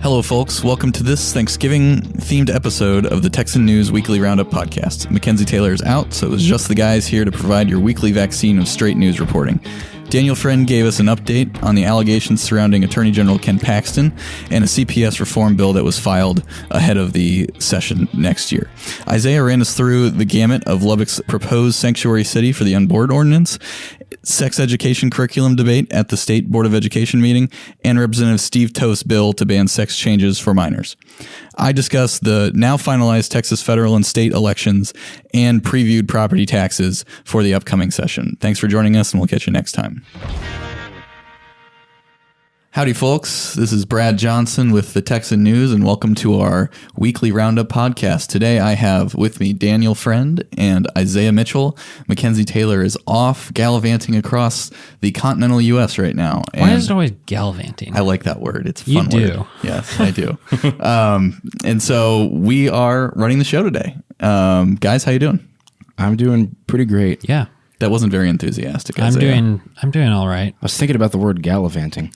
Hello, folks. Welcome to this Thanksgiving-themed episode of the Texan News Weekly Roundup podcast. Mackenzie Taylor is out, so it was just the guys here to provide your weekly vaccine of straight news reporting. Daniel Friend gave us an update on the allegations surrounding Attorney General Ken Paxton and a CPS reform bill that was filed ahead of the session next year. Isaiah ran us through the gamut of Lubbock's proposed sanctuary city for the unborn ordinance, sex education curriculum debate at the State Board of Education meeting, and Representative Toth's bill to ban sex changes for minors. I discussed the now finalized Texas federal and state elections and previewed property taxes for the upcoming session. Thanks for joining us, and we'll catch you next time. Howdy, folks. This is Brad Johnson with the Texan News, and welcome to our weekly Roundup podcast. Today, I have with me Daniel Friend and Isaiah Mitchell. Mackenzie Taylor is off gallivanting across the continental U.S. right now. Why is it always gallivanting? I like that word. It's a fun word. You do. Yes, I do. And so we are running the show today. Guys, how you doing? I'm doing pretty great. Yeah. That wasn't very enthusiastic, I'm Isaiah. doing all right. I was thinking about the word gallivanting.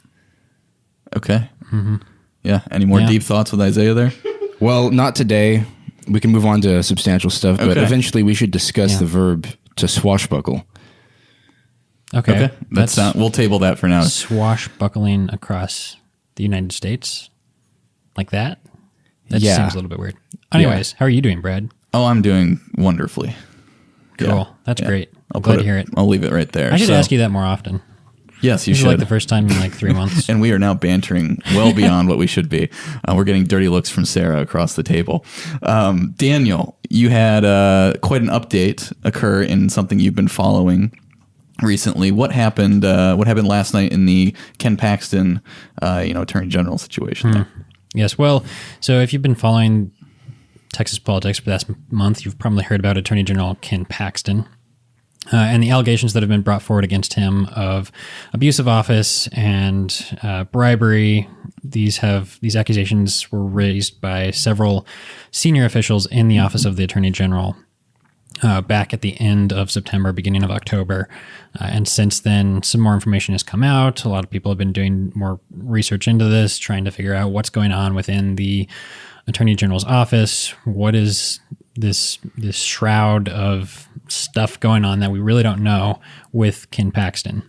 Okay. Mm-hmm. Yeah. Any more deep thoughts with Isaiah there? Well, not today. We can move on to substantial stuff, but eventually we should discuss the verb to swashbuckle. Okay. We'll table that for now. Swashbuckling across the United States? Like that? That just seems a little bit weird. Anyways, how are you doing, Brad? Oh, I'm doing wonderfully. Cool. Yeah. That's great. I'm glad to hear it. I'll leave it right there. I should ask you that more often. Yes, you This should. is like the first time in like 3 months. And we are now bantering well beyond what we should be. We're getting dirty looks from Sarah across the table. Daniel, you had quite an update occur in something you've been following recently. What happened? What happened last night in the Ken Paxton, Attorney General situation? There? Yes. Well, so if you've been following Texas politics for the last month, you've probably heard about Attorney General Ken Paxton. And the allegations that have been brought forward against him of abuse of office and bribery. These accusations were raised by several senior officials in the office of the Attorney General back at the end of September, beginning of October. And since then, some more information has come out. A lot of people have been doing more research into this, trying to figure out what's going on within the Attorney General's office. What is this shroud of stuff going on that we really don't know with Ken Paxton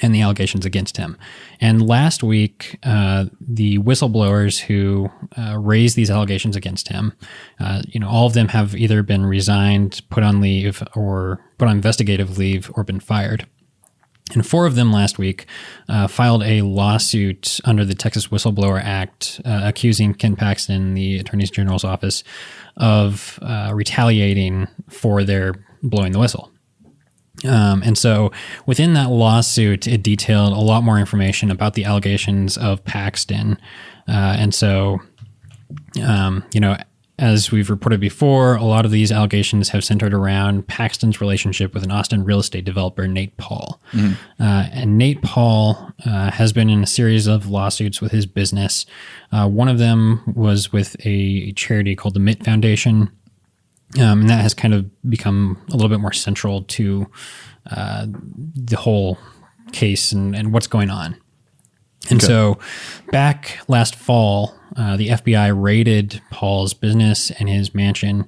and the allegations against him. And last week, the whistleblowers who raised these allegations against him, all of them have either been resigned, put on leave, or put on investigative leave, or been fired. And 4 of them last week filed a lawsuit under the Texas Whistleblower Act accusing Ken Paxton, the Attorney General's office, of retaliating for their blowing the whistle. And so within that lawsuit, it detailed a lot more information about the allegations of Paxton. And so, as we've reported before, a lot of these allegations have centered around Paxton's relationship with an Austin real estate developer, Nate Paul. Mm-hmm. And Nate Paul has been in a series of lawsuits with his business. One of them was with a charity called the Mitt Foundation. And that has kind of become a little bit more central to the whole case and what's going on. And so back last fall, the FBI raided Paul's business and his mansion.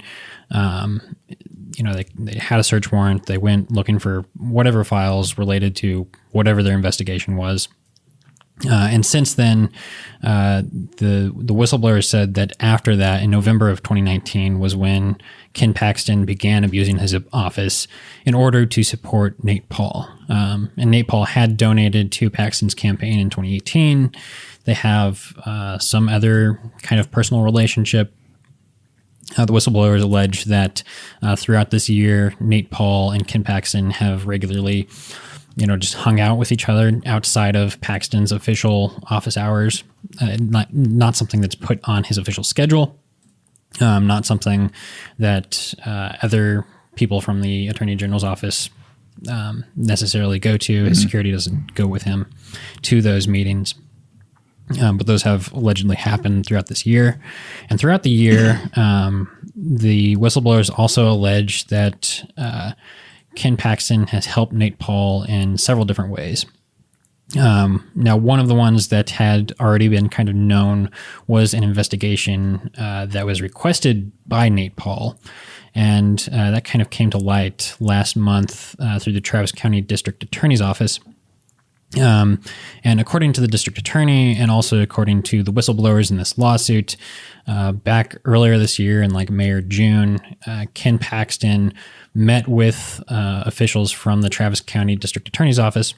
They had a search warrant. They went looking for whatever files related to whatever their investigation was. And since then, the whistleblower said that after that, in November of 2019, was when Ken Paxton began abusing his office in order to support Nate Paul. And Nate Paul had donated to Paxton's campaign in 2018. They have some other kind of personal relationship. The whistleblowers allege that throughout this year, Nate Paul and Ken Paxton have regularly just hung out with each other outside of Paxton's official office hours. Not something that's put on his official schedule. Not something that other people from the Attorney General's office necessarily go to. His security doesn't go with him to those meetings. But those have allegedly happened throughout this year. And throughout the year, the whistleblowers also allege that Ken Paxton has helped Nate Paul in several different ways. Now, one of the ones that had already been kind of known was an investigation that was requested by Nate Paul. And that kind of came to light last month through the Travis County District Attorney's Office. And according to the district attorney and also according to the whistleblowers in this lawsuit, back earlier this year in like May or June, Ken Paxton met with officials from the Travis County District Attorney's Office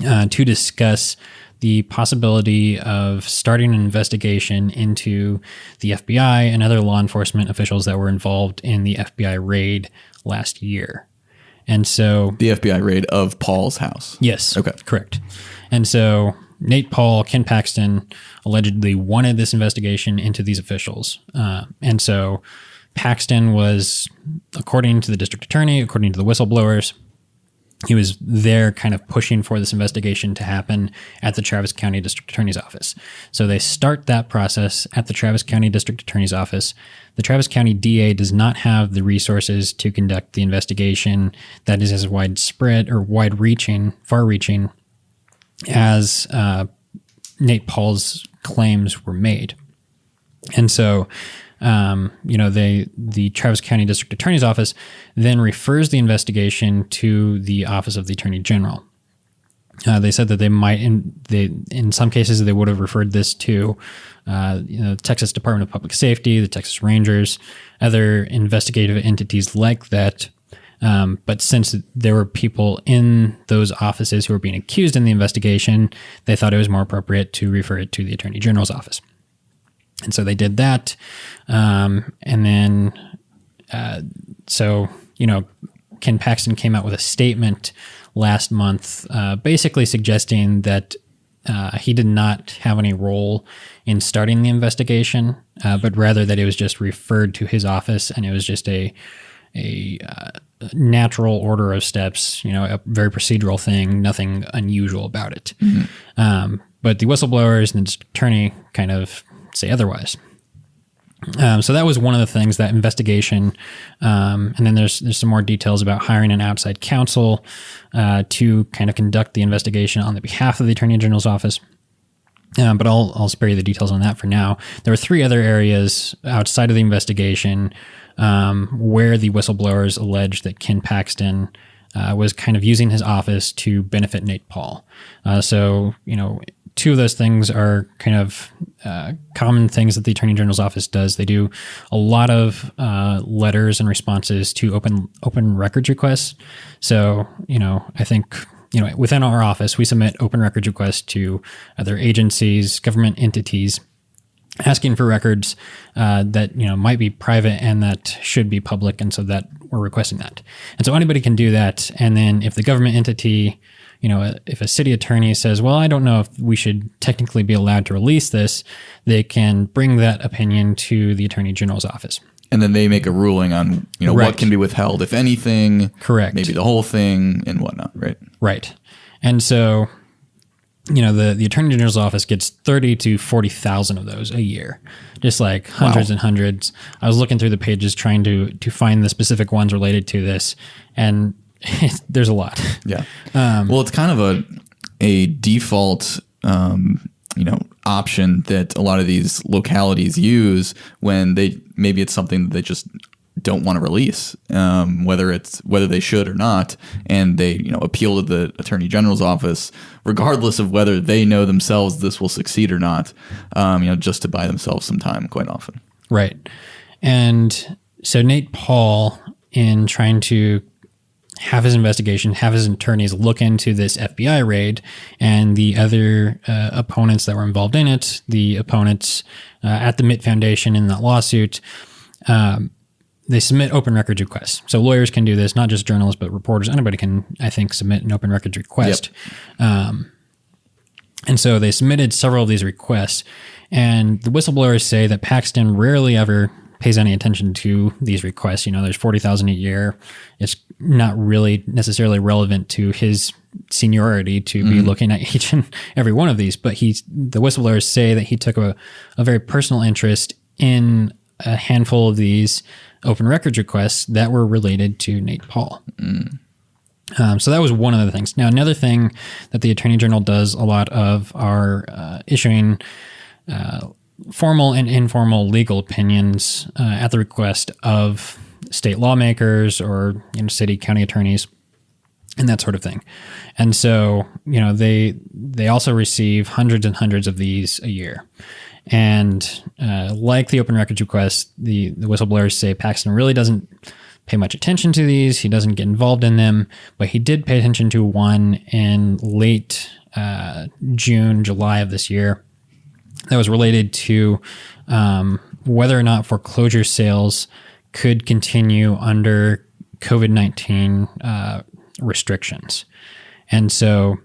to discuss the possibility of starting an investigation into the FBI and other law enforcement officials that were involved in the FBI raid last year. And so the FBI raid of Paul's house. Yes. Okay. Correct. And so Nate Paul, Ken Paxton allegedly wanted this investigation into these officials. And so Paxton was, according to the district attorney, according to the whistleblowers, he was there kind of pushing for this investigation to happen at the Travis County District Attorney's Office. So they start that process at the Travis County District Attorney's Office. The Travis County DA does not have the resources to conduct the investigation that is as widespread or far-reaching as Nate Paul's claims were made. And so the Travis County District Attorney's Office then refers the investigation to the Office of the Attorney General. They said that they might, in some cases, they would have referred this to the Texas Department of Public Safety, the Texas Rangers, other investigative entities like that. But since there were people in those offices who were being accused in the investigation, they thought it was more appropriate to refer it to the Attorney General's office. And so they did that. And then, Ken Paxton came out with a statement last month, basically suggesting that he did not have any role in starting the investigation, but rather that it was just referred to his office and it was just a natural order of steps, a very procedural thing, nothing unusual about it. Mm-hmm. But the whistleblowers and the district attorney kind of say otherwise. So that was one of the things, that investigation. And then there's some more details about hiring an outside counsel to kind of conduct the investigation on the behalf of the Attorney General's office. But I'll spare you the details on that for now. There were 3 other areas outside of the investigation where the whistleblowers alleged that Ken Paxton was kind of using his office to benefit Nate Paul. So 2 of those things are kind of common things that the Attorney General's office does. They do a lot of letters and responses to open records requests. So, I think, within our office, we submit open records requests to other agencies, government entities, asking for records that, might be private and that should be public. And so that we're requesting that. And so anybody can do that. And then if the government entity, if a city attorney says, well, I don't know if we should technically be allowed to release this, they can bring that opinion to the Attorney General's office. And then they make a ruling on, Right. what can be withheld, if anything. Correct. Maybe the whole thing and whatnot, right? Right. And so, the Attorney General's office gets 30 to 40,000 of those a year, just like hundreds and hundreds. I was looking through the pages trying to find the specific ones related to this, and there's a lot. Yeah. Well, it's kind of a default, option that a lot of these localities use when maybe it's something that they just don't want to release, whether they should or not, and they appeal to the Attorney General's office, regardless of whether they know themselves this will succeed or not, just to buy themselves some time quite often. Right. And so Nate Paul, in trying to have his investigation, have his attorneys look into this FBI raid and the other opponents that were involved in it, the opponents at the Mitt Foundation in that lawsuit, they submit open records requests. So lawyers can do this, not just journalists, but reporters. Anybody can, I think, submit an open records request. Yep. And so they submitted several of these requests, and the whistleblowers say that Paxton rarely ever pays any attention to these requests. There's 40,000 a year. It's not really necessarily relevant to his seniority to be looking at each and every one of these, but the whistleblowers say that he took a very personal interest in a handful of these open records requests that were related to Nate Paul. So that was one of the things. Now, another thing that the Attorney General does a lot of are issuing formal and informal legal opinions at the request of state lawmakers or city, county attorneys, and that sort of thing. And so, they also receive hundreds and hundreds of these a year. And like the open records request, the whistleblowers say Paxton really doesn't pay much attention to these. He doesn't get involved in them, but he did pay attention to one in late June, July of this year that was related to whether or not foreclosure sales could continue under COVID-19 restrictions. And so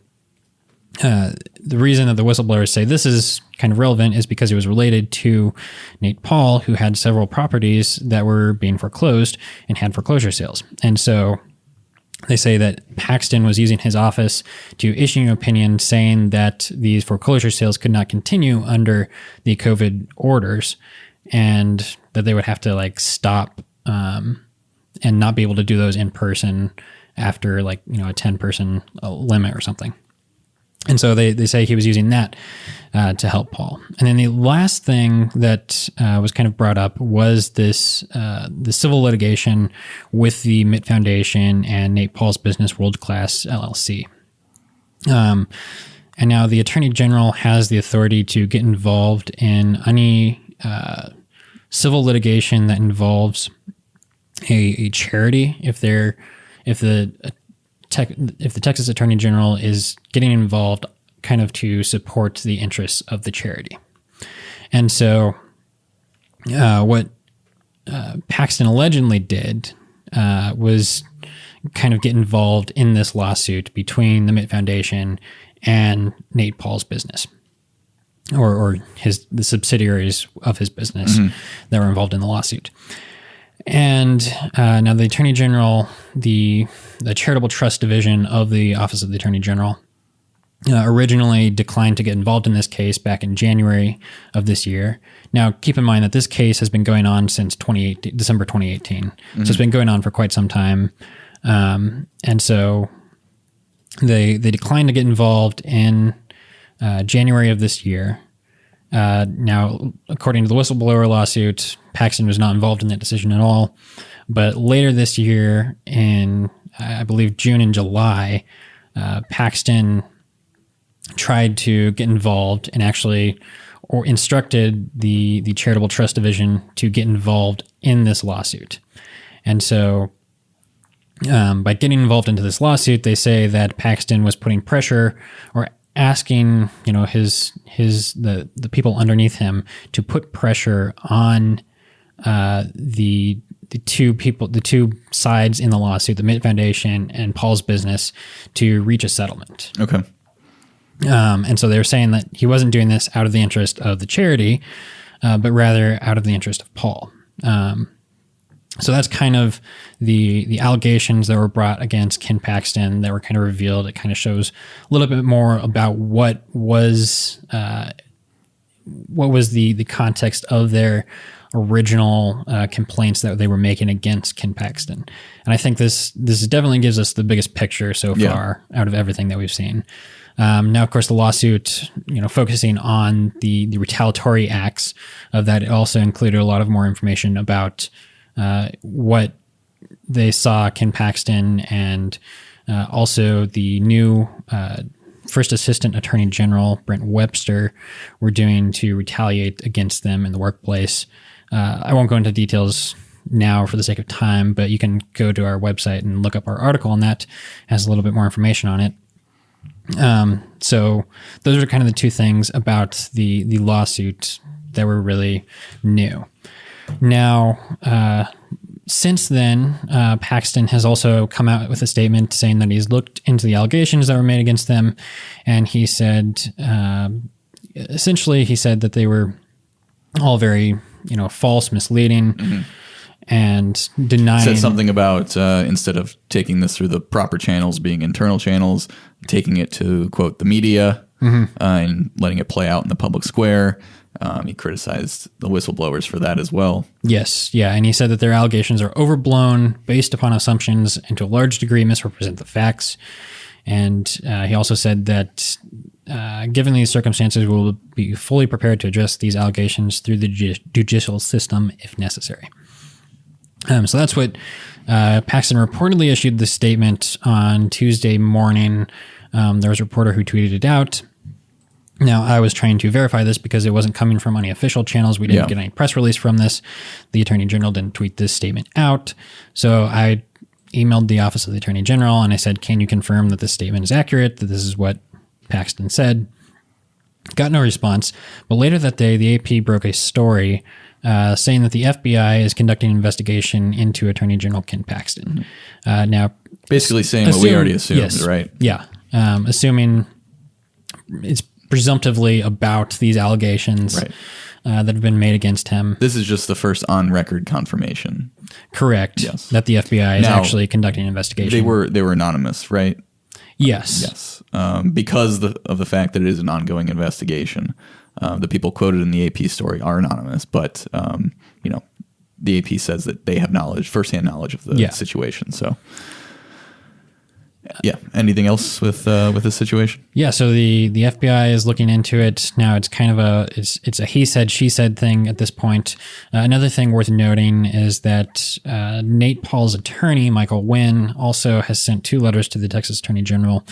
the reason that the whistleblowers say this is kind of relevant is because it was related to Nate Paul, who had several properties that were being foreclosed and had foreclosure sales. And so they say that Paxton was using his office to issue an opinion saying that these foreclosure sales could not continue under the COVID orders and that they would have to stop and not be able to do those in person after a 10-person limit or something. And so they say he was using that to help Paul. And then the last thing that was kind of brought up was this the civil litigation with the Mitt Foundation and Nate Paul's business World Class LLC. And now the Attorney General has the authority to get involved in any civil litigation that involves a charity if the Texas Attorney General is getting involved kind of to support the interests of the charity. And so what Paxton allegedly did was kind of get involved in this lawsuit between the Mitt Foundation and Nate Paul's business, or the subsidiaries of his business that were involved in the lawsuit. And now the Attorney General, the Charitable Trust Division of the Office of the Attorney General, originally declined to get involved in this case back in January of this year. Now, keep in mind that this case has been going on since December 2018. So it's been going on for quite some time. And so they declined to get involved in January of this year. Now, according to the whistleblower lawsuit, Paxton was not involved in that decision at all. But later this year, in I believe June and July, Paxton tried to get involved and actually instructed the Charitable Trust Division to get involved in this lawsuit. And so by getting involved into this lawsuit, they say that Paxton was putting pressure or asking, the people underneath him to put pressure on the two sides in the lawsuit, the Mitt Foundation and Paul's business, to reach a settlement. Okay. And so they were saying that he wasn't doing this out of the interest of the charity, but rather out of the interest of Paul. So that's kind of the allegations that were brought against Ken Paxton that were kind of revealed. It kind of shows a little bit more about what was the context of their original complaints that they were making against Ken Paxton. And I think this definitely gives us the biggest picture so far out of everything that we've seen. Now, of course, the lawsuit, focusing on the retaliatory acts of that, it also included a lot of more information about what they saw Ken Paxton and also the new First Assistant Attorney General, Brent Webster, were doing to retaliate against them in the workplace. I won't go into details now for the sake of time, but you can go to our website and look up our article on that. It has a little bit more information on it. So those are kind of the two things about the lawsuit that were really new. Now, since then, Paxton has also come out with a statement saying that he's looked into the allegations that were made against them, and he said, essentially, he said that they were all very, false, misleading, and denying. Said something about instead of taking this through the proper channels, being internal channels, taking it to, quote, the media and letting it play out in the public square. He criticized the whistleblowers for that as well. Yes, yeah, and he said that their allegations are overblown, based upon assumptions, and to a large degree misrepresent the facts. And he also said that given these circumstances, we will be fully prepared to address these allegations through the judicial system if necessary. So that's what Paxton reportedly issued this statement on Tuesday morning. There was a reporter who tweeted it out. Now, I was trying to verify this because it wasn't coming from any official channels. We didn't get any press release from this. The Attorney General didn't tweet this statement out. So I emailed the Office of the Attorney General and I said, can you confirm that this statement is accurate, that this is what Paxton said? Got no response. But later that day, the AP broke a story saying that the FBI is conducting an investigation into Attorney General Ken Paxton. Now, basically saying what we already assumed, yes, right? Yeah. Assuming it's presumptively about these allegations that have been made against him. This is just the first on-record confirmation. Correct. Yes. That the FBI is actually conducting an investigation. They were anonymous, right? Yes. Yes. Because of the fact that it is an ongoing investigation. The people quoted in the AP story are anonymous, but the AP says that they have firsthand knowledge of the situation. So. Yeah. Anything else with this situation? Yeah. So the FBI is looking into it now. It's kind of it's a he said she said thing at this point. Another thing worth noting is that Nate Paul's attorney, Michael Wynn, also has sent 2 letters to the Texas Attorney General.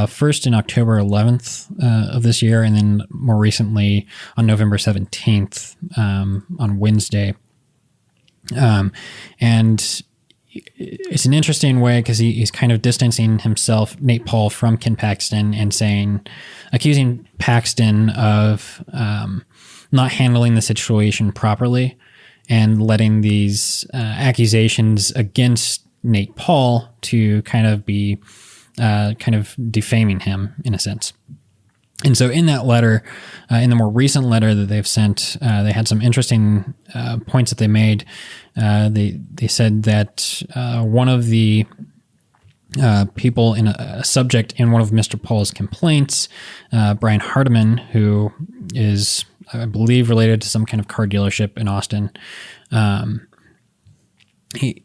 First in October 11th of this year, and then more recently on November 17th on Wednesday. And it's an interesting way because he's kind of distancing himself, Nate Paul, from Ken Paxton and accusing Paxton of not handling the situation properly and letting these accusations against Nate Paul to kind of be kind of defaming him in a sense. And so in that letter, in the more recent letter that they've sent, they had some interesting points that they made. They said that one of the people in a subject in one of Mr. Paul's complaints, Bryan Hardiman, who is, I believe, related to some kind of car dealership in Austin,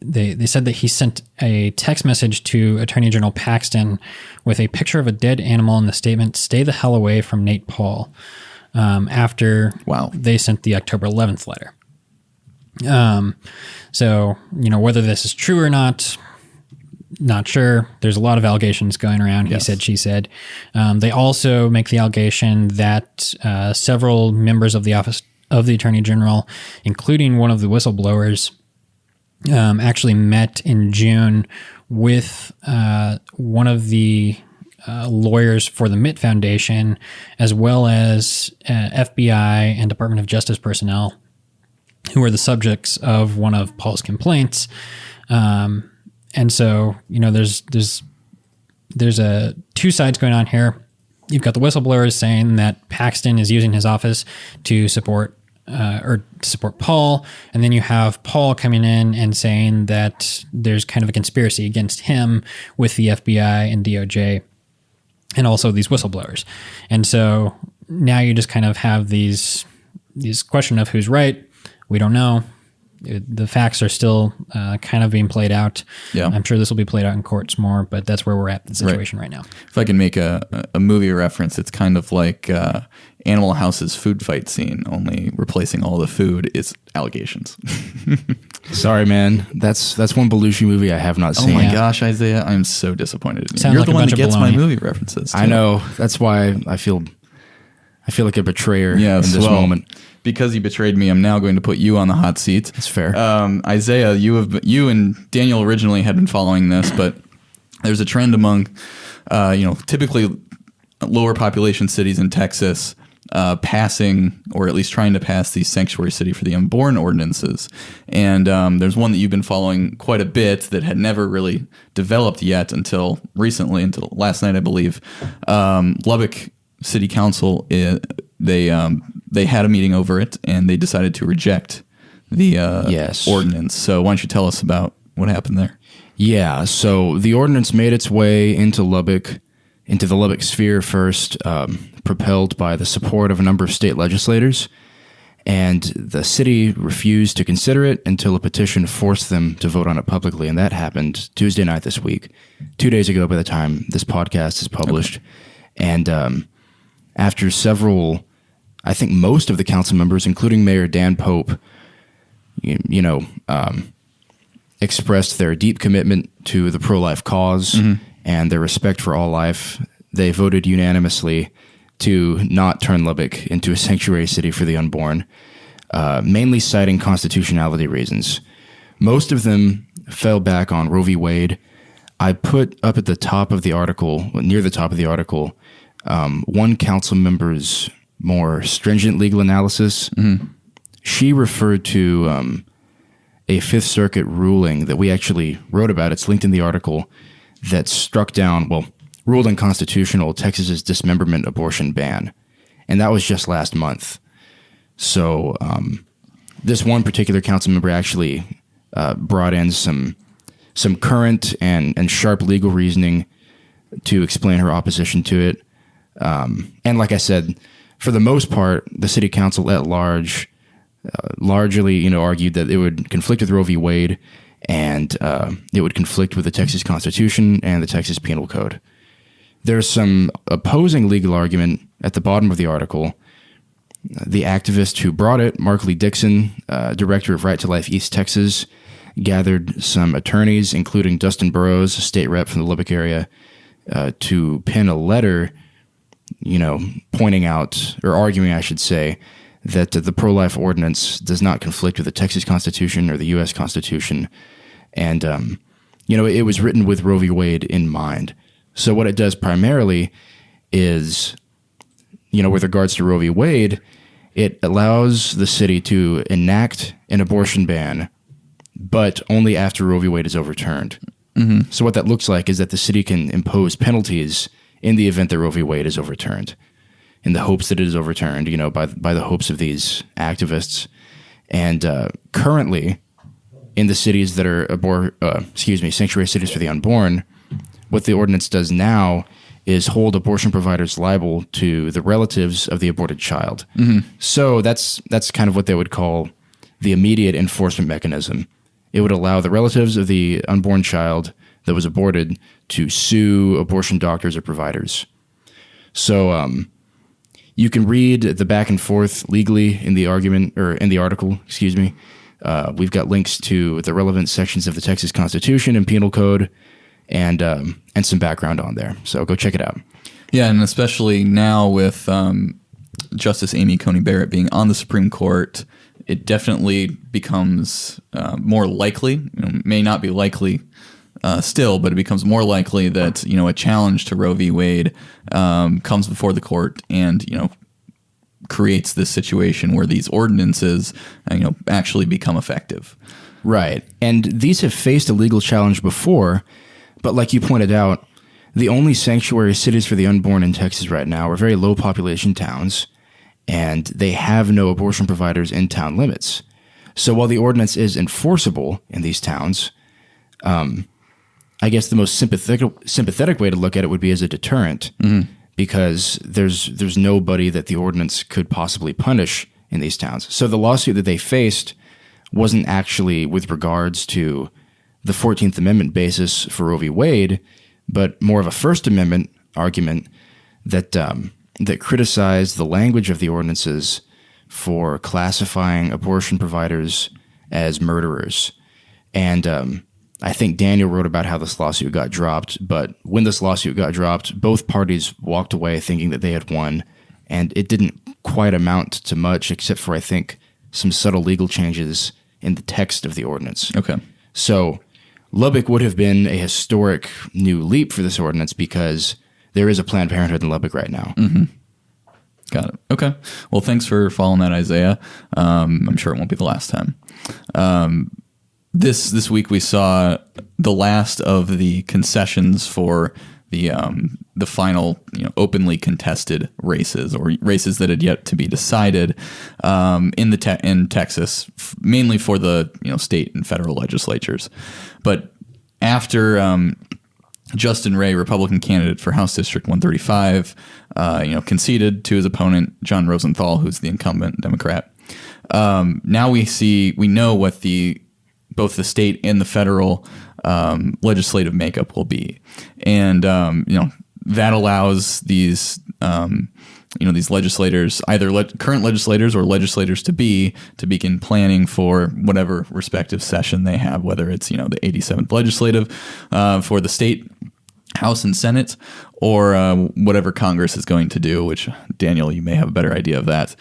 they said that he sent a text message to Attorney General Paxton with a picture of a dead animal in the statement, "Stay the hell away from Nate Paul," after they sent the October 11th letter. So, whether this is true or not sure. There's a lot of allegations going around. He said, she said. They also make the allegation that several members of the Office of the Attorney General, including one of the whistleblowers, actually met in June with one of the lawyers for the Mitt Foundation, as well as FBI and Department of Justice personnel who were the subjects of one of Paul's complaints. And so, there's 2 sides going on here. You've got the whistleblowers saying that Paxton is using his office to support Paul, and then you have Paul coming in and saying that there's kind of a conspiracy against him with the FBI and DOJ and also these whistleblowers. And so now you just kind of have these question of who's right. We don't know. The facts are still kind of being played out. Yeah. I'm sure this will be played out in courts more, but that's where we're at in the situation right now. If I can make a movie reference, it's kind of like Animal House's food fight scene, only replacing all the food is allegations. Sorry, man. That's one Belushi movie I have not seen. Oh my gosh, Isaiah, I'm so disappointed in you. Sounds You're like the a one bunch that of gets baloney. my movie references, too. I know. That's why I feel like a betrayer in this moment. Because you betrayed me, I'm now going to put you on the hot seat. That's fair. Isaiah, you and Daniel originally had been following this, but there's a trend among, typically lower population cities in Texas passing, or at least trying to pass, these sanctuary city for the unborn ordinances. And there's one that you've been following quite a bit that had never really developed yet until recently, until last night, I believe. Lubbock City Council, they had a meeting over it, and they decided to reject the ordinance. So why don't you tell us about what happened there? Yeah, so the ordinance made its way into the Lubbock sphere first, propelled by the support of a number of state legislators. And the city refused to consider it until a petition forced them to vote on it publicly. And that happened Tuesday night this week, 2 days ago by the time this podcast is published. Okay. And after several, I think most of the council members, including Mayor Dan Pope, expressed their deep commitment to the pro-life cause and their respect for all life, they voted unanimously to not turn Lubbock into a sanctuary city for the unborn, mainly citing constitutionality reasons. Most of them fell back on Roe v. Wade. I put up at the top of the article, near the top of the article, one council member's more stringent legal analysis. She referred to a Fifth Circuit ruling that we actually wrote about. It's linked in the article, that struck down, ruled unconstitutional Texas's dismemberment abortion ban. And that was just last month. So this one particular council member actually brought in some current and sharp legal reasoning to explain her opposition to it. And like I said, for the most part, the city council at large largely, argued that it would conflict with Roe v. Wade, and it would conflict with the Texas Constitution and the Texas Penal Code. There's some opposing legal argument at the bottom of the article. The activist who brought it, Mark Lee Dixon, director of Right to Life East Texas, gathered some attorneys, including Dustin Burrows, a state rep from the Lubbock area, to pen a letter, pointing out, or arguing, I should say, that the pro-life ordinance does not conflict with the Texas Constitution or the U.S. Constitution. And, it was written with Roe v. Wade in mind. So what it does primarily is, with regards to Roe v. Wade, it allows the city to enact an abortion ban, but only after Roe v. Wade is overturned. Mm-hmm. So what that looks like is that the city can impose penalties in the event that Roe v. Wade is overturned, in the hopes that it is overturned, by the hopes of these activists. And currently, in the cities that are sanctuary cities for the unborn, what the ordinance does now is hold abortion providers liable to the relatives of the aborted child. Mm-hmm. So that's kind of what they would call the immediate enforcement mechanism. It would allow the relatives of the unborn child that was aborted to sue abortion doctors or providers. So you can read the back and forth legally in the argument, or in the article, We've got links to the relevant sections of the Texas Constitution and Penal Code, and some background on there. So go check it out. Yeah, and especially now with Justice Amy Coney Barrett being on the Supreme Court, it definitely becomes more likely, may not be likely still, but it becomes more likely that, a challenge to Roe v. Wade comes before the court and, creates this situation where these ordinances, actually become effective. Right. And these have faced a legal challenge before, but like you pointed out, the only sanctuary cities for the unborn in Texas right now are very low population towns, and they have no abortion providers in town limits. So while the ordinance is enforceable in these towns, I guess the most sympathetic way to look at it would be as a deterrent, because there's nobody that the ordinance could possibly punish in these towns. So the lawsuit that they faced wasn't actually with regards to the 14th Amendment basis for Roe v. Wade, but more of a First Amendment argument that that criticized the language of the ordinances for classifying abortion providers as murderers. And I think Daniel wrote about how this lawsuit got dropped, but when this lawsuit got dropped, both parties walked away thinking that they had won, and it didn't quite amount to much, except for, I think, some subtle legal changes in the text of the ordinance. Okay. So Lubbock would have been a historic new leap for this ordinance because there is a Planned Parenthood in Lubbock right now. Mm-hmm. Got it. Okay. Well, thanks for following that, Isaiah. I'm sure it won't be the last time. This week we saw the last of the concessions for the final, openly contested races, or races that had yet to be decided in Texas, mainly for the state and federal legislatures. But after Justin Ray, Republican candidate for House District 135, conceded to his opponent John Rosenthal, who's the incumbent Democrat, Now we know what both the state and the federal legislative makeup will be, and that allows these these legislators, either current legislators or legislators to begin planning for whatever respective session they have, whether it's the 87th legislative for the state House and Senate, or whatever Congress is going to do, which, Daniel, you may have a better idea of that.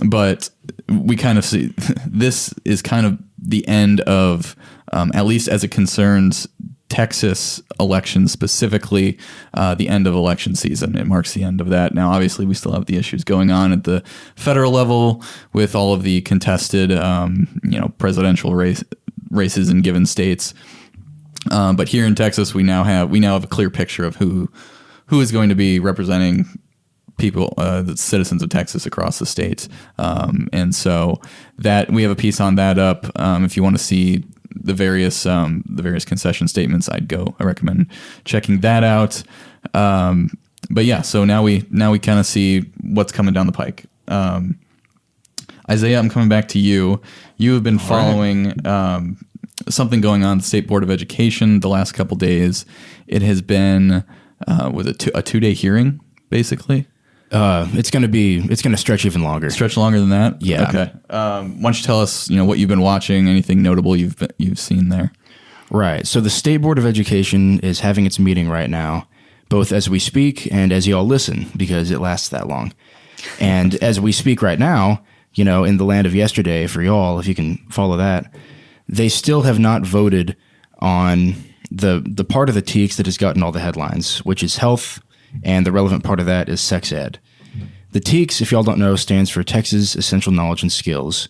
But we kind of see this is kind of the end of, at least as it concerns Texas elections specifically, the end of election season. It marks the end of that. Now, obviously, we still have the issues going on at the federal level with all of the contested, presidential races in given states. But here in Texas, we now have a clear picture of who is going to be representing people, the citizens of Texas across the state. And so that we have a piece on that up. If you want to see the various concession statements, I recommend checking that out. But yeah, so now we kind of see what's coming down the pike. Isaiah, I'm coming back to you. You have been following something going on at the State Board of Education the last couple days. It has been a 2-day hearing, basically. It's going to stretch even longer. Stretch longer than that? Yeah. Okay. Why don't you tell us, what you've been watching, anything notable you've seen there? Right. So the State Board of Education is having its meeting right now, both as we speak and as you all listen, because it lasts that long. And as we speak right now, in the land of yesterday for y'all, if you can follow that, they still have not voted on the part of the TEKS that has gotten all the headlines, which is health, and the relevant part of that is sex ed. The TEKS, if y'all don't know, stands for Texas Essential Knowledge and Skills,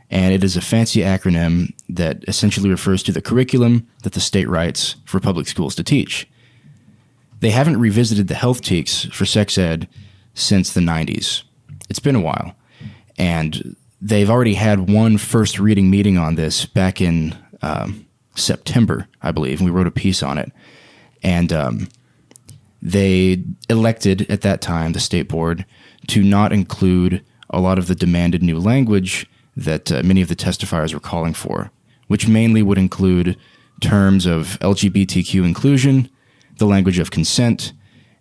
and it is a fancy acronym that essentially refers to the curriculum that the state writes for public schools to teach. They haven't revisited the health TEKS for sex ed since the 90s. It's been a while, and they've already had one first reading meeting on this back in September, I believe, and we wrote a piece on it. And they elected at that time, the state board, to not include a lot of the demanded new language that many of the testifiers were calling for, which mainly would include terms of LGBTQ inclusion, the language of consent,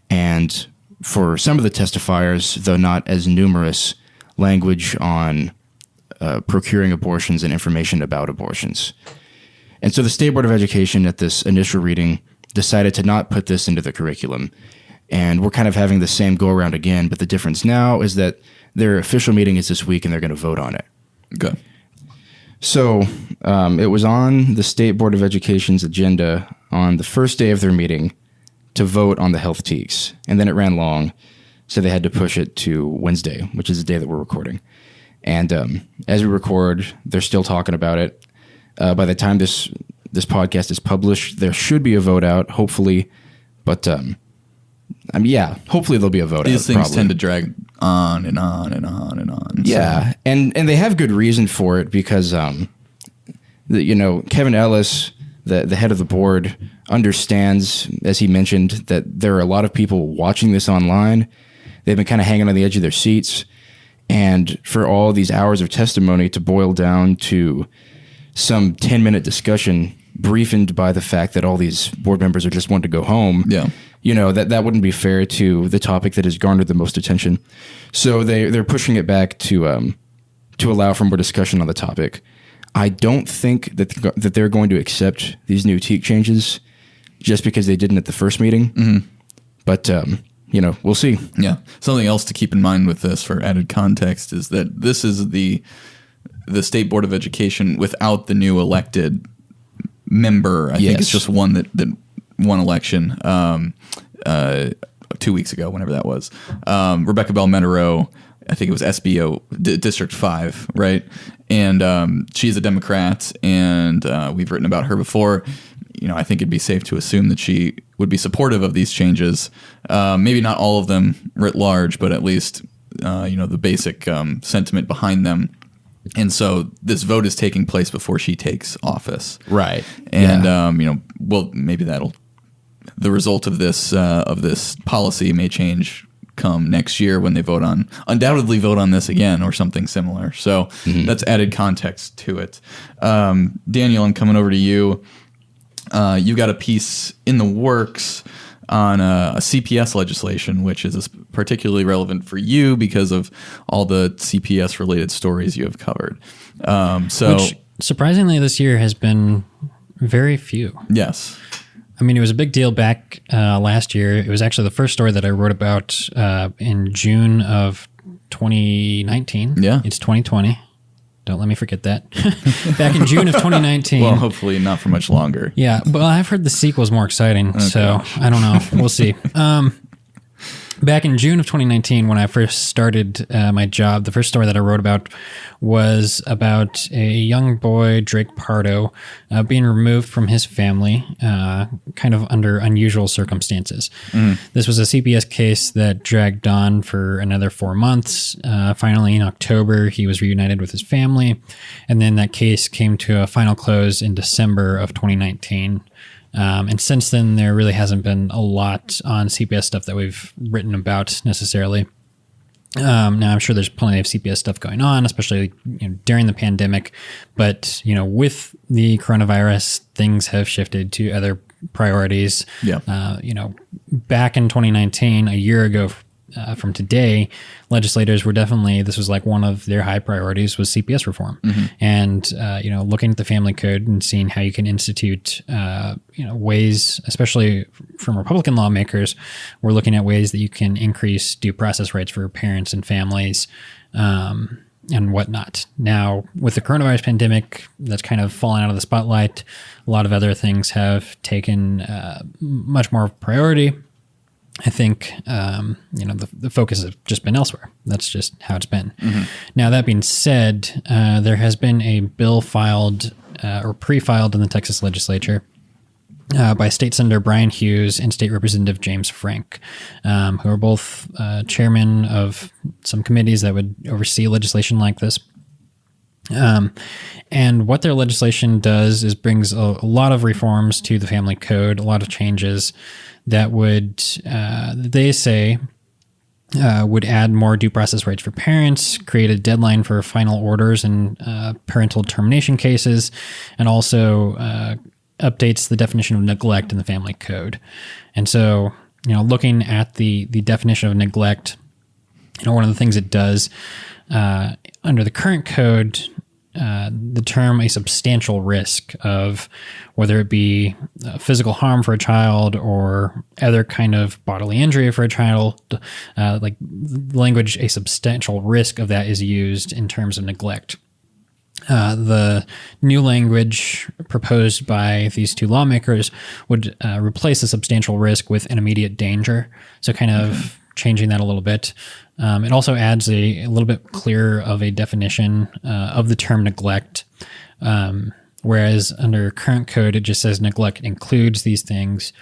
and for some of the testifiers, though not as numerous, language on procuring abortions and information about abortions. And so the State Board of Education at this initial reading decided to not put this into the curriculum. And we're kind of having the same go around again, but the difference now is that their official meeting is this week and they're going to vote on it. Good. So it was on the State Board of Education's agenda on the first day of their meeting to vote on the health TEKS. And then it ran long, so they had to push it to Wednesday, which is the day that we're recording. And as we record, they're still talking about it. By the time this podcast is published, there should be a vote out, hopefully. But hopefully there'll be a vote out. These things tend to drag on and on and on and on. Yeah, so. and they have good reason for it because, Kevin Ellis, the head of the board, understands, as he mentioned, that there are a lot of people watching this online. They've been kind of hanging on the edge of their seats. And for all these hours of testimony to boil down to some 10-minute discussion briefined by the fact that all these board members are just wanting to go home, that wouldn't be fair to the topic that has garnered the most attention. So they're pushing it back to allow for more discussion on the topic. I don't think that they're going to accept these new TEK changes just because they didn't at the first meeting. Mm-hmm. But we'll see. Yeah. Something else to keep in mind with this for added context is that this is the State Board of Education without the new elected member. I think it's just one that won election 2 weeks ago, whenever that was. Rebecca Bell Metereau, I think it was SBO, District 5, right? And she's a Democrat, and we've written about her before. I think it'd be safe to assume that she would be supportive of these changes. Maybe not all of them writ large, but at least, the basic sentiment behind them. And so this vote is taking place before she takes office. Right. And, maybe the result of this policy may change come next year when they undoubtedly vote on this again or something similar. So that's added context to it. Daniel, I'm coming over to you. You got a piece in the works on a CPS legislation, which is particularly relevant for you because of all the CPS related stories you have covered. Which surprisingly this year has been very few. Yes. I mean, it was a big deal back last year. It was actually the first story that I wrote about in June of 2019. Yeah. It's 2020. Don't let me forget that. Back in June of 2019. Well, hopefully not for much longer. Yeah, but I've heard the sequel's more exciting, so I don't know. We'll see. Back in June of 2019, when I first started my job, the first story that I wrote about was about a young boy, Drake Pardo, being removed from his family, kind of under unusual circumstances. This was a CPS case that dragged on for another 4 months. Finally, in October, he was reunited with his family, and then that case came to a final close in December of 2019. And since then, there really hasn't been a lot on CPS stuff that we've written about necessarily. Now, I'm sure there's plenty of CPS stuff going on, especially during the pandemic. But with the coronavirus, things have shifted to other priorities. Yeah. Back in 2019, a year ago from today, legislators were this was like one of their high priorities was CPS reform. And, looking at the family code and seeing how you can institute, ways, especially from Republican lawmakers, we're looking at ways that you can increase due process rights for parents and families, and whatnot. Now, with the coronavirus pandemic, that's kind of fallen out of the spotlight. A lot of other things have taken much more priority. I think, the focus has just been elsewhere. That's just how it's been. Now, that being said, there has been a bill filed or pre-filed in the Texas legislature by State Senator Bryan Hughes and State Representative James Frank, who are both chairmen of some committees that would oversee legislation like this. And what their legislation does is brings a lot of reforms to the family code, a lot of changes that would, they say, would add more due process rights for parents, create a deadline for final orders in parental termination cases, and also updates the definition of neglect in the family code. And so, looking at the definition of neglect, one of the things it does under the current code, the term a substantial risk of whether it be physical harm for a child or other kind of bodily injury for a child, like language, a substantial risk of that is used in terms of neglect. The new language proposed by these two lawmakers would replace a substantial risk with an immediate danger. So kind of changing that a little bit. It also adds a little bit clearer of a definition of the term neglect, whereas under current code, it just says neglect includes these things.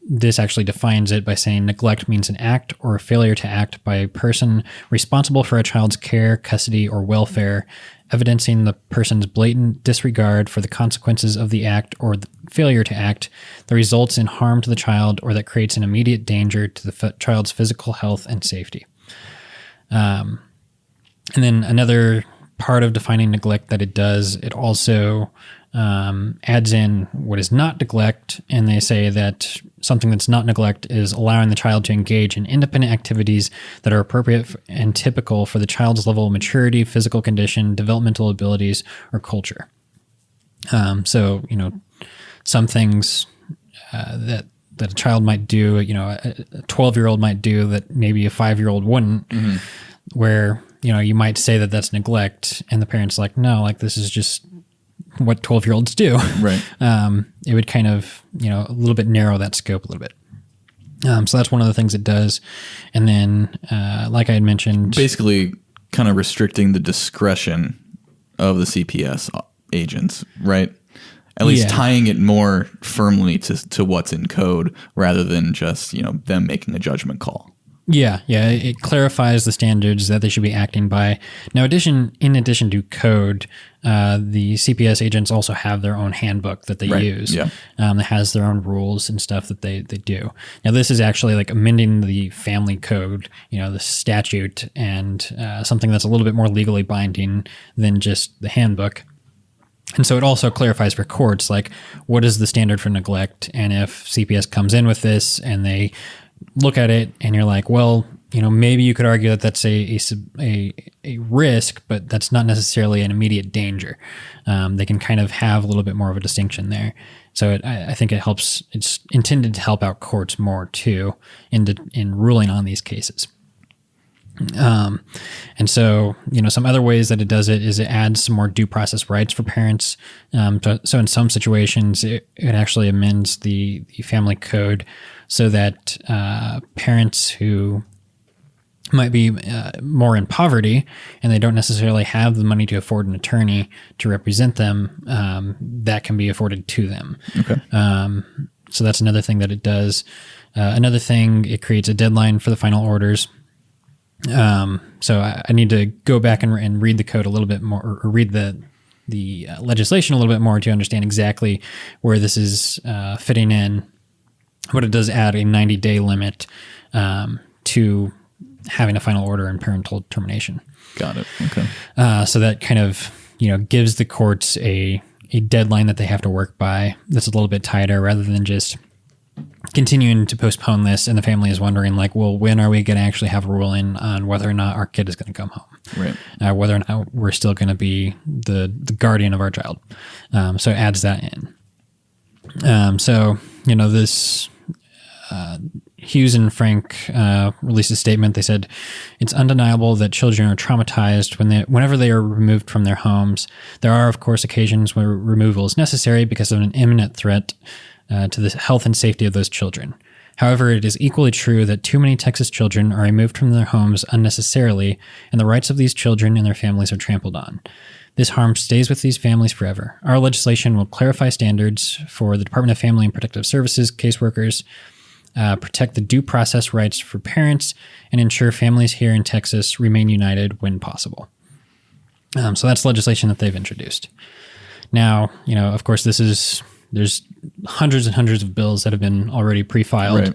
This actually defines it by saying neglect means an act or a failure to act by a person responsible for a child's care, custody, or welfare, evidencing the person's blatant disregard for the consequences of the act or the failure to act that results in harm to the child or that creates an immediate danger to the child's physical health and safety. And then another part of defining neglect that it does, it also adds in what is not neglect, and they say that something that's not neglect is allowing the child to engage in independent activities that are appropriate and typical for the child's level of maturity, physical condition, developmental abilities, or culture. So, some things that a child might do, a 12-year-old might do that maybe a 5-year-old wouldn't, where, you might say that that's neglect, and the parent's like, no, like this is just what 12-year-olds do. Right. It would kind of, a little bit narrow that scope a little bit. So that's one of the things it does. And then, like I had mentioned, basically kind of restricting the discretion of the CPS agents, right? At least tying it more firmly to what's in code rather than just, them making a judgment call. Yeah, it clarifies the standards that they should be acting by. Now, in addition to code, the CPS agents also have their own handbook that they use. Yeah. That has their own rules and stuff that they do. Now, this is actually like amending the family code, the statute, and something that's a little bit more legally binding than just the handbook. And so it also clarifies for courts, like, what is the standard for neglect? And if CPS comes in with this and they look at it and you're like, well, maybe you could argue that that's a risk, but that's not necessarily an immediate danger. They can kind of have a little bit more of a distinction there. So I think it helps. It's intended to help out courts more too in ruling on these cases. And so, some other ways that it does it is it adds some more due process rights for parents. So in some situations, it actually amends the family code so that parents who might be more in poverty and they don't necessarily have the money to afford an attorney to represent them, that can be afforded to them. Okay. So that's another thing that it does. Another thing, it creates a deadline for the final orders. So I need to go back and read the code a little bit more, or read the legislation a little bit more to understand exactly where this is fitting in. But it does add a 90-day limit to having a final order and parental termination. Got it. Okay. So that kind of gives the courts a deadline that they have to work by that's a little bit tighter, rather than just continuing to postpone this, and the family is wondering, like, well, when are we going to actually have a ruling on whether or not our kid is going to come home? Right. Whether or not we're still going to be the guardian of our child. So it adds that in. So, this Hughes and Frank released a statement. They said, it's undeniable that children are traumatized whenever they are removed from their homes. There are, of course, occasions where removal is necessary because of an imminent threat to the health and safety of those children. However, it is equally true that too many Texas children are removed from their homes unnecessarily, and the rights of these children and their families are trampled on. This harm stays with these families forever. Our legislation will clarify standards for the Department of Family and Protective Services caseworkers, protect the due process rights for parents, and ensure families here in Texas remain united when possible. So that's legislation that they've introduced. Now, of course, there's hundreds and hundreds of bills that have been already pre-filed. Right.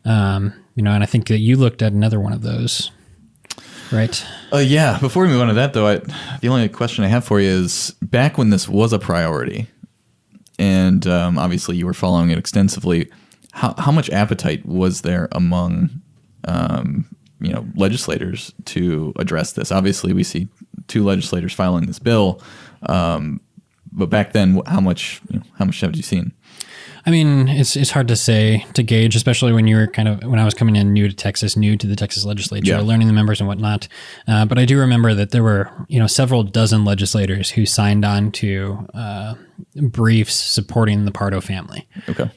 And I think that you looked at another one of those, right? Yeah. Before we move on to that, though, the only question I have for you is, back when this was a priority, and obviously you were following it extensively, how much appetite was there among legislators to address this? Obviously, we see two legislators filing this bill. But back then, how much have you seen? I mean, it's hard to gauge, especially when you were when I was coming in new to Texas, new to the Texas legislature, learning the members and whatnot. But I do remember that there were, several dozen legislators who signed on to briefs supporting the Pardo family. Okay.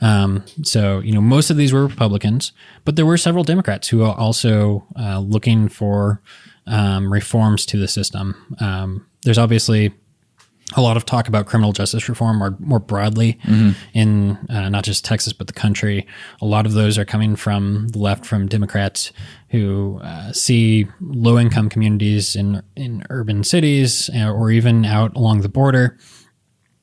So, most of these were Republicans, but there were several Democrats who are also looking for reforms to the system. There's obviously a lot of talk about criminal justice reform, or more broadly in not just Texas, but the country. A lot of those are coming from the left, from Democrats who see low-income communities in urban cities, or even out along the border,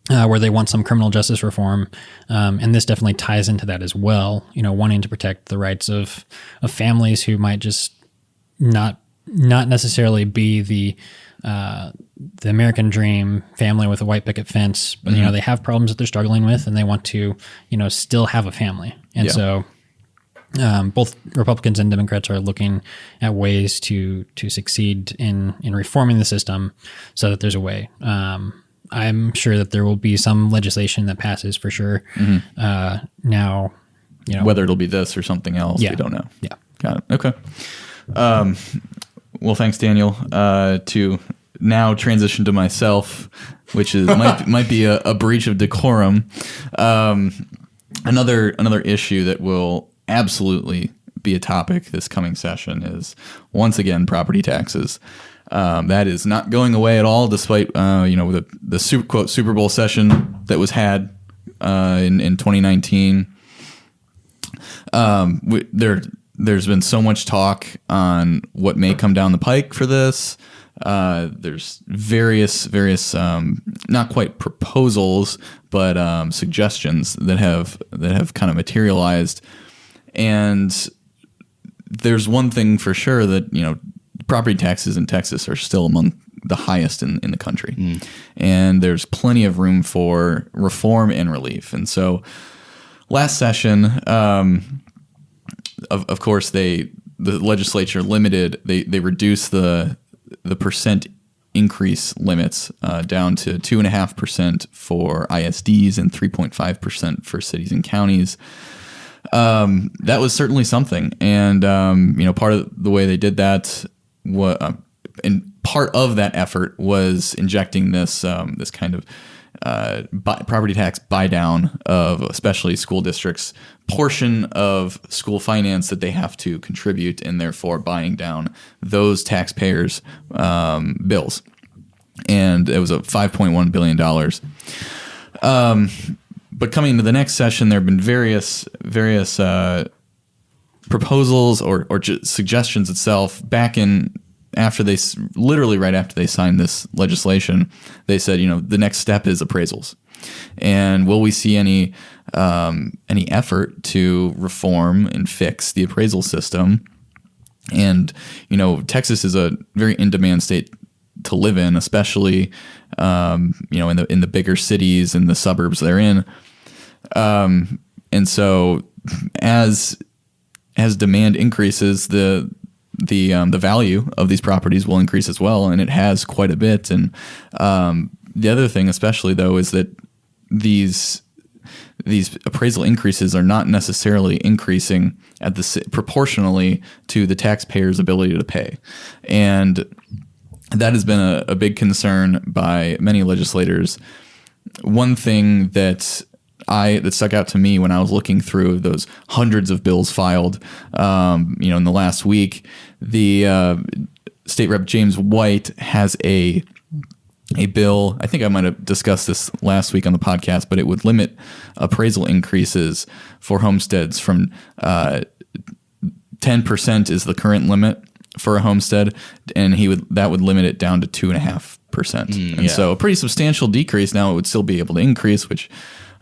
where they want some criminal justice reform. And this definitely ties into that as well, wanting to protect the rights of families who might just not necessarily be the American dream family with a white picket fence, but they have problems that they're struggling with, and they want to, still have a family. And so both Republicans and Democrats are looking at ways to succeed in reforming the system so that there's a way. I'm sure that there will be some legislation that passes for sure. Now, whether it'll be this or something else, we don't know. Yeah. Got it. Okay. Well, thanks, Daniel. To now transition to myself, which is might be a breach of decorum. Another issue that will absolutely be a topic this coming session is, once again, property taxes. That is not going away at all, despite the Super Bowl session that was had in 2019. there's been so much talk on what may come down the pike for this. There's various not quite proposals, but suggestions that have kind of materialized. And there's one thing for sure that, you know, property taxes in Texas are still among the highest in the country. And there's plenty of room for reform and relief. And so last session, of course, the legislature they reduced the percent increase limits down to 2.5% for ISDs and 3.5% for cities and counties. That was certainly something. And, you know, part of the way they did that and part of that effort was injecting this kind of property tax buy down of especially school districts' portion of school finance that they have to contribute, and therefore buying down those taxpayers' bills. And it was a $5.1 billion. But coming into the next session, there have been various proposals or suggestions itself back in literally right after they signed this legislation. They said, you know, the next step is appraisals. And will we see any effort to reform and fix the appraisal system? And, you know, Texas is a very in-demand state to live in, especially, you know, in the bigger cities and the suburbs they're in. And so as demand increases, the value of these properties will increase as well, and it has quite a bit. And the other thing, especially though, is that these appraisal increases are not necessarily increasing proportionally to the taxpayer's ability to pay, and that has been a big concern by many legislators. One thing that stuck out to me when I was looking through those hundreds of bills filed, you know, in the last week, the State Rep James White has a bill. I think I might have discussed this last week on the podcast, but it would limit appraisal increases for homesteads from 10% is the current limit for a homestead, and that would limit it down to 2.5%. And so a pretty substantial decrease. Now it would still be able to increase, which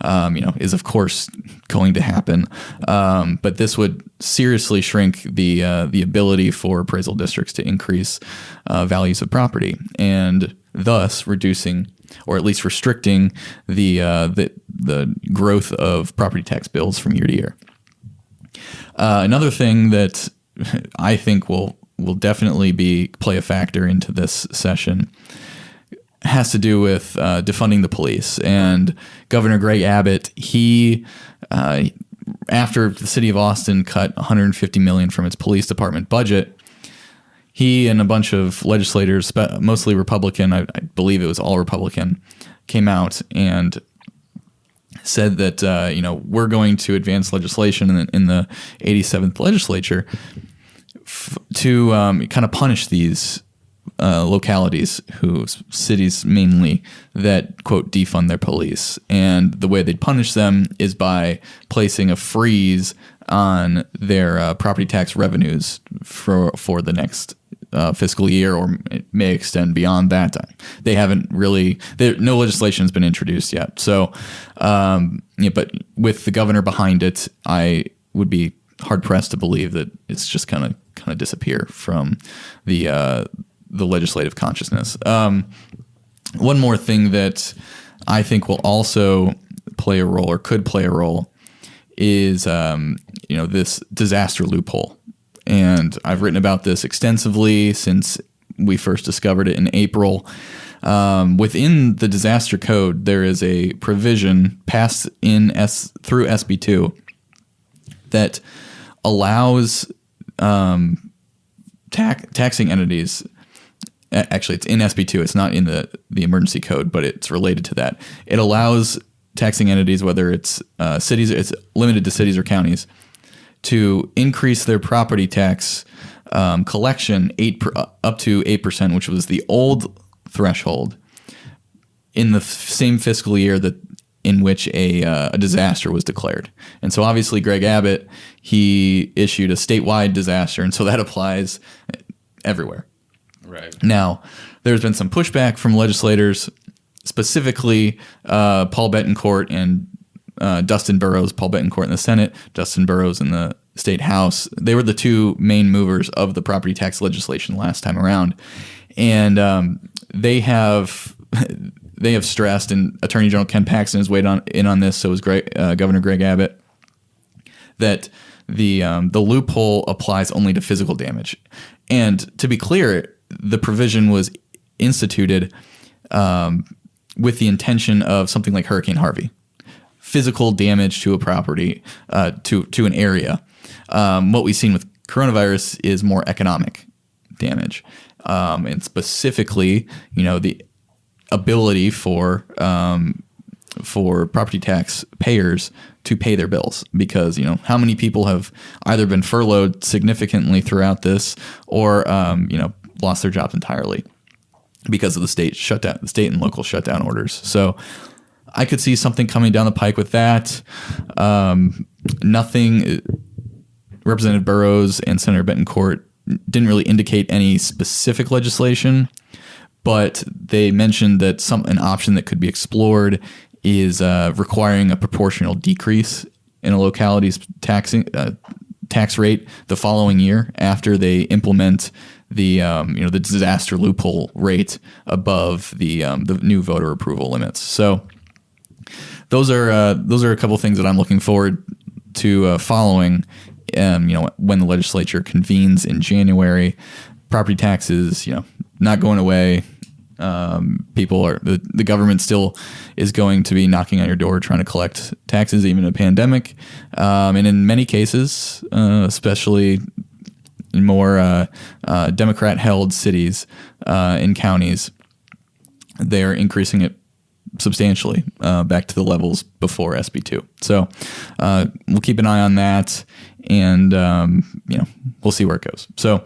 you know, is of course going to happen. But this would seriously shrink the ability for appraisal districts to increase values of property, and thus reducing or at least restricting the growth of property tax bills from year to year. Another thing that I think will definitely play a factor into this session has to do with defunding the police. And Governor Greg Abbott, he after the city of Austin cut $150 million from its police department budget, he and a bunch of legislators, mostly Republican, I believe it was all Republican, came out and said that you know, we're going to advance legislation in the 87th legislature to kind of punish these localities, cities mainly, that, quote, defund their police. And the way they'd punish them is by placing a freeze on their property tax revenues for the next fiscal year, or it may extend beyond that time. They haven't really, no legislation has been introduced yet. So, yeah, but with the governor behind it, I would be hard pressed to believe that it's just kind of disappear from the legislative consciousness. One more thing that I think will also play a role, or could play a role, is you know, this disaster loophole. And I've written about this extensively since we first discovered it in April. Within the disaster code, there is a provision passed through SB 2 that allows taxing entities. Actually, it's in SB 2. It's not in the emergency code, but it's related to that. It allows taxing entities, whether it's cities, it's limited to cities or counties, to increase their property tax collection up to 8%, which was the old threshold, in the same fiscal year that in which a disaster was declared. And so obviously Greg Abbott, he issued a statewide disaster, and so that applies everywhere. Right. Now, there's been some pushback from legislators, specifically Paul Bettencourt and Dustin Burrows. Paul Bettencourt in the Senate, Dustin Burrows in the state house. They were the two main movers of the property tax legislation last time around. And they have stressed, and Attorney General Ken Paxton has weighed in on this, so is Governor Greg Abbott, that the loophole applies only to physical damage. And to be clear, the provision was instituted with the intention of something like Hurricane Harvey, physical damage to a property, to an area. What we've seen with coronavirus is more economic damage, and specifically, the ability for property tax payers to pay their bills, because how many people have either been furloughed significantly throughout this, or lost their jobs entirely because of the state shutdown, the state and local shutdown orders. So I could see something coming down the pike with that. Nothing. Representative Burrows and Senator Bettencourt didn't really indicate any specific legislation, but they mentioned that an option that could be explored is requiring a proportional decrease in a locality's tax rate the following year after they implement the the disaster loophole rate above the new voter approval limits. So those are a couple things that I'm looking forward to following. When the legislature convenes in January. Property taxes, not going away. The government still is going to be knocking on your door trying to collect taxes, even in a pandemic. And in many cases, especially in more Democrat-held cities and counties, they are increasing it substantially back to the levels before SB 2. So we'll keep an eye on that, and we'll see where it goes. So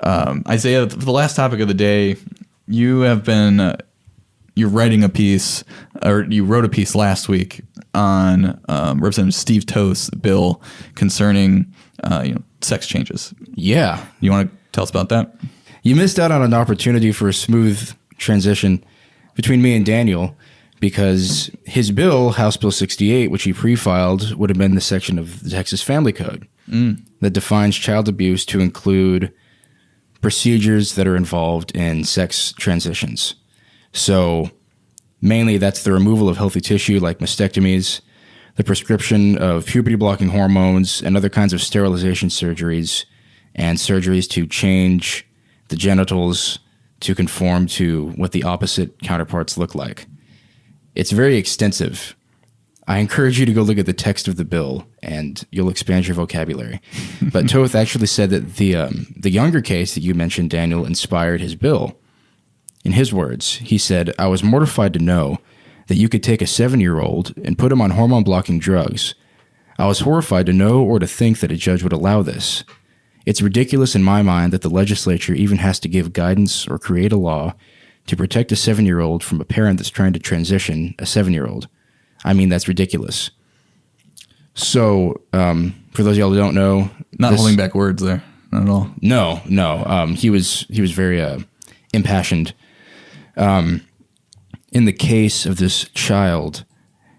Isaiah, for the last topic of the day, you have been you're writing a piece, or you wrote a piece last week on Representative Steve Toth's bill concerning sex changes. Yeah, you want to tell us about that? You missed out on an opportunity for a smooth transition between me and Daniel, because his bill, House Bill 68, which he pre-filed, would have been the section of the Texas Family Code that defines child abuse to include procedures that are involved in sex transitions. So mainly that's the removal of healthy tissue like mastectomies, the prescription of puberty-blocking hormones, and other kinds of sterilization surgeries, and surgeries to change the genitals to conform to what the opposite counterparts look like. It's very extensive. I encourage you to go look at the text of the bill, and you'll expand your vocabulary. But Toth actually said that the younger case that you mentioned, Daniel, inspired his bill. In his words, he said, "I was mortified to know that you could take a 7-year-old and put him on hormone-blocking drugs. I was horrified to know or to think that a judge would allow this. It's ridiculous in my mind that the legislature even has to give guidance or create a law to protect a 7-year-old from a parent that's trying to transition a 7-year-old. I mean, that's ridiculous." So, for those of y'all who don't know, not holding back words there, not at all. No. He was very impassioned. In the case of this child,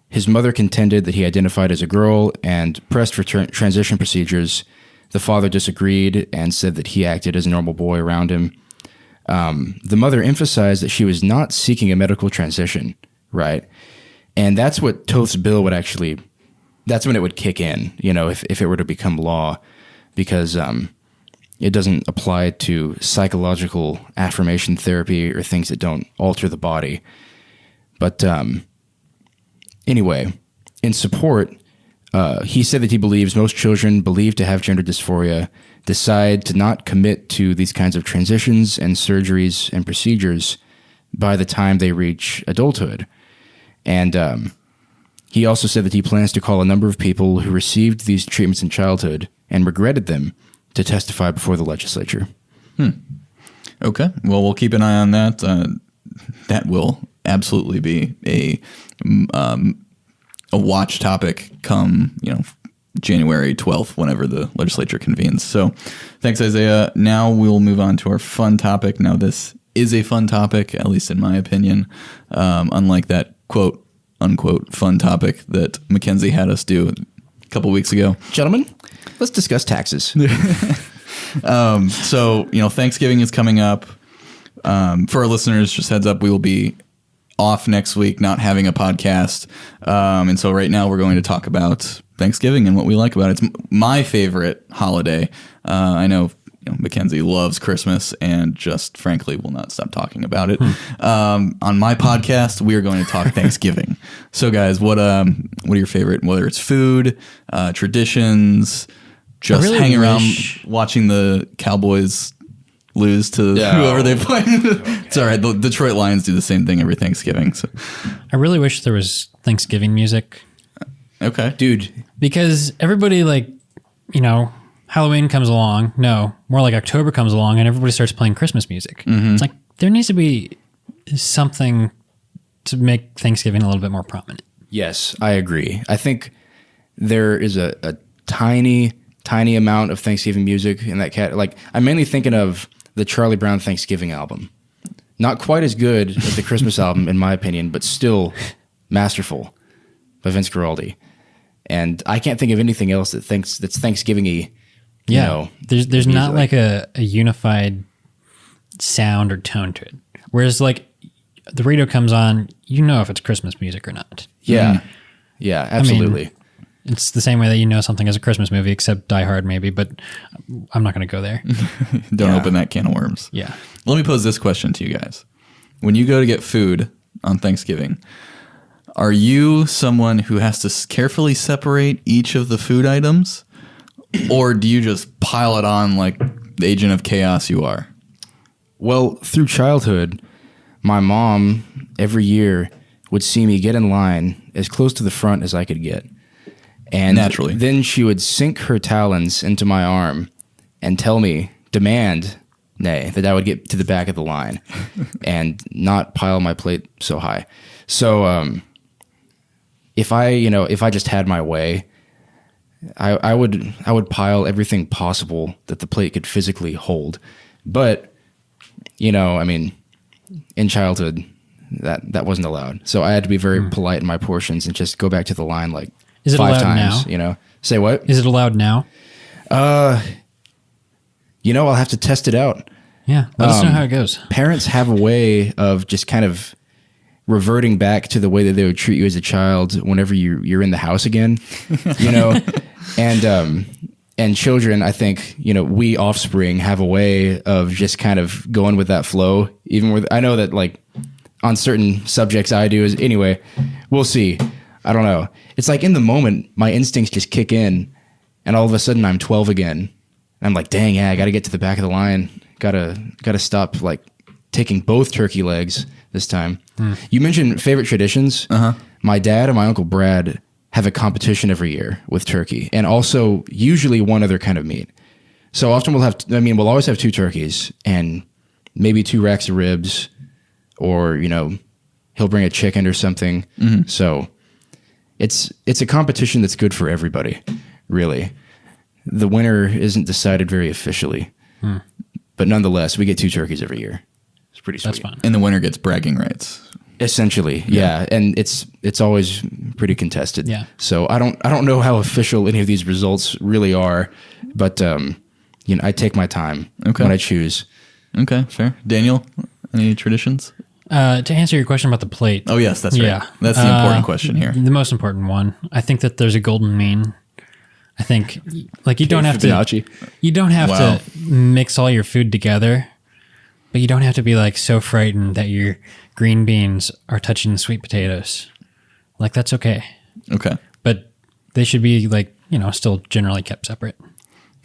his mother contended that he identified as a girl and pressed for transition procedures. The father disagreed and said that he acted as a normal boy around him. The mother emphasized that she was not seeking a medical transition, right? And that's what Toth's bill would actually, that's when it would kick in, if it were to become law, because it doesn't apply to psychological affirmation therapy or things that don't alter the body. But anyway, in support, he said that he believes most children believed to have gender dysphoria decide to not commit to these kinds of transitions and surgeries and procedures by the time they reach adulthood. And he also said that he plans to call a number of people who received these treatments in childhood and regretted them to testify before the legislature. Okay. Well, we'll keep an eye on that. That will absolutely be a a watch topic come, January 12th, whenever the legislature convenes. So thanks, Isaiah. Now we'll move on to our fun topic. Now this is a fun topic, at least in my opinion, unlike that quote unquote fun topic that Mackenzie had us do a couple weeks ago. Gentlemen, let's discuss taxes. So, Thanksgiving is coming up. For our listeners, just heads up, we will be off next week, not having a podcast. And so right now we're going to talk about Thanksgiving and what we like about it. It's my favorite holiday. I know, Mackenzie loves Christmas and just frankly will not stop talking about it. On my podcast, we are going to talk Thanksgiving. So guys, what are your favorite, whether it's food, traditions, just really hanging around watching the Cowboys lose to whoever they play. It's all right. The Detroit Lions do the same thing every Thanksgiving. So I really wish there was Thanksgiving music. Okay. Dude. Because everybody Halloween comes along. No, more like October comes along and everybody starts playing Christmas music. Mm-hmm. It's like there needs to be something to make Thanksgiving a little bit more prominent. Yes, I agree. I think there is a tiny amount of Thanksgiving music in that cat. Like, I'm mainly thinking of the Charlie Brown Thanksgiving album. Not quite as good as the Christmas album, in my opinion, but still masterful by Vince Guaraldi. And I can't think of anything else that's Thanksgiving-y. There's not like a unified sound or tone to it. Whereas like the radio comes on, if it's Christmas music or not. Yeah. Yeah, absolutely. It's the same way that something is a Christmas movie, except Die Hard maybe, but I'm not going to go there. Don't open that can of worms. Yeah. Let me pose this question to you guys. When you go to get food on Thanksgiving, are you someone who has to carefully separate each of the food items, or do you just pile it on like the agent of chaos you are? Well, through childhood, my mom every year would see me get in line as close to the front as I could get. And naturally, then she would sink her talons into my arm and demand that I would get to the back of the line and not pile my plate so high. So, if I just had my way, I would pile everything possible that the plate could physically hold. But, in childhood, that wasn't allowed. So I had to be very polite in my portions and just go back to the line like Is it 5 allowed times. now? Say what? Is it allowed now? I'll have to test it out. Yeah, let us know how it goes. Parents have a way of just kind of reverting back to the way that they would treat you as a child whenever you're in the house again, and children, I think, we offspring have a way of just kind of going with that flow, even with, I know that like on certain subjects I do anyway, we'll see. I don't know. It's like in the moment, my instincts just kick in and all of a sudden I'm 12 again. And I'm like, dang, yeah, I got to get to the back of the line. Got to stop like taking both turkey legs this time. You mentioned favorite traditions. My dad and my Uncle Brad have a competition every year with turkey and also usually one other kind of meat. So often we'll always have 2 turkeys and maybe 2 racks of ribs or, he'll bring a chicken or something. Mm-hmm. So it's a competition that's good for everybody, really. The winner isn't decided very officially, but nonetheless, we get 2 turkeys every year. It's pretty sweet. That's fun. And the winner gets bragging rights. Essentially, yeah. And it's always pretty contested. Yeah. So I don't know how official any of these results really are, but I take my time when I choose. Okay, fair. Daniel, any traditions? To answer your question about the plate. Oh yes, that's right. Yeah. That's the important question here. The most important one. I think that there's a golden mean. I think like you don't have to mix all your food together, but you don't have to be like so frightened that your green beans are touching the sweet potatoes. Like that's okay. Okay. But they should be like, still generally kept separate.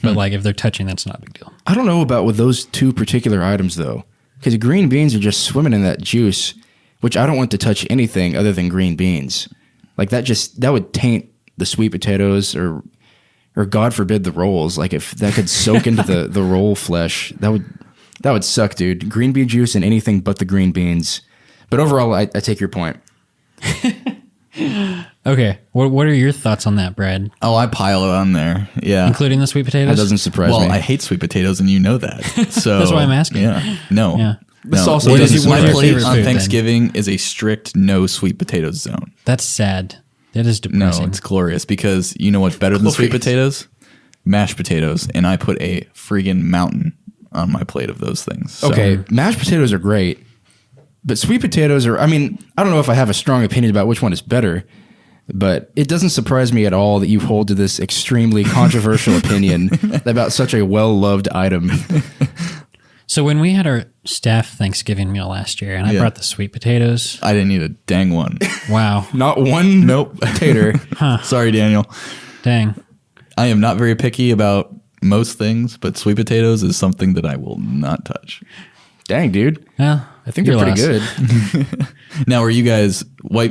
But like if they're touching, that's not a big deal. I don't know about with those 2 particular items though, because green beans are just swimming in that juice, which I don't want to touch anything other than green beans. Like that would taint the sweet potatoes or God forbid the rolls. Like if that could soak into the roll flesh, that would suck, dude. Green bean juice and anything but the green beans. But overall, I take your point. Okay. What are your thoughts on that, Brad? Oh, I pile it on there. Yeah. Including the sweet potatoes? That doesn't surprise Well, me. I hate sweet potatoes, and you know that. So That's why I'm asking. Yeah. No. Yeah. This No. also What doesn't is my surprise me. plate favorite on food, then? Thanksgiving is a strict no sweet potatoes zone. That's sad. That is No, depressing. it's glorious because you know what's better than sweet potatoes? Mashed potatoes, and I put a friggin' mountain on my plate of those things. So, Okay, mashed potatoes are great, but sweet potatoes are, I mean, I don't know if I have a strong opinion about which one is better, but it doesn't surprise me at all that you hold to this extremely controversial opinion about such a well-loved item. So when we had our staff Thanksgiving meal last year, and I Yeah. brought the sweet potatoes. I didn't eat a dang one. Wow. Not one potato. Sorry, Daniel. Dang. I am not very picky about most things, but sweet potatoes is something that I will not touch. Dang, dude. Well, I think they're you're pretty lost. good. Now, are you guys,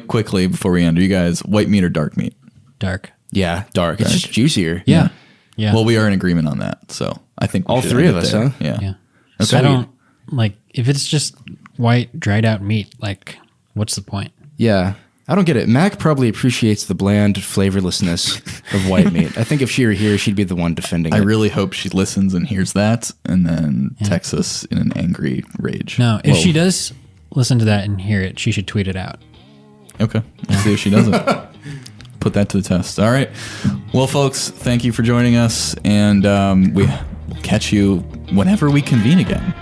quickly before we end, are you guys white meat or dark meat? Dark. Yeah, dark. It's just juicier. Yeah. Yeah. Well, we are in agreement on that, so I think we All should three end of it us, there. huh? Yeah. Yeah. Okay. I don't like if it's just white dried out meat, like what's the point? Yeah. I don't get it. Mac probably appreciates the bland flavorlessness of white meat. I think if she were here, she'd be the one defending I it. really hope she listens and hears that and then texts us in an angry rage. No, if Whoa. she does listen to that and hear it, she should tweet it out. Okay. Let's see if she doesn't. Put that to the test. All right. Well, folks, thank you for joining us, and we'll catch you whenever we convene again.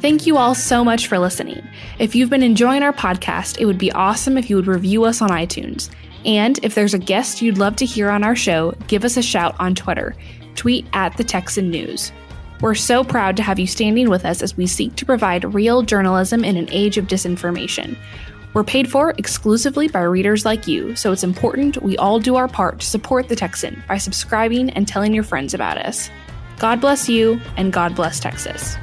Thank you all so much for listening. If you've been enjoying our podcast, it would be awesome if you would review us on iTunes. And if there's a guest you'd love to hear on our show, give us a shout on Twitter. Tweet at the Texan News. We're so proud to have you standing with us as we seek to provide real journalism in an age of disinformation. We're paid for exclusively by readers like you, so it's important we all do our part to support the Texan by subscribing and telling your friends about us. God bless you, and God bless Texas.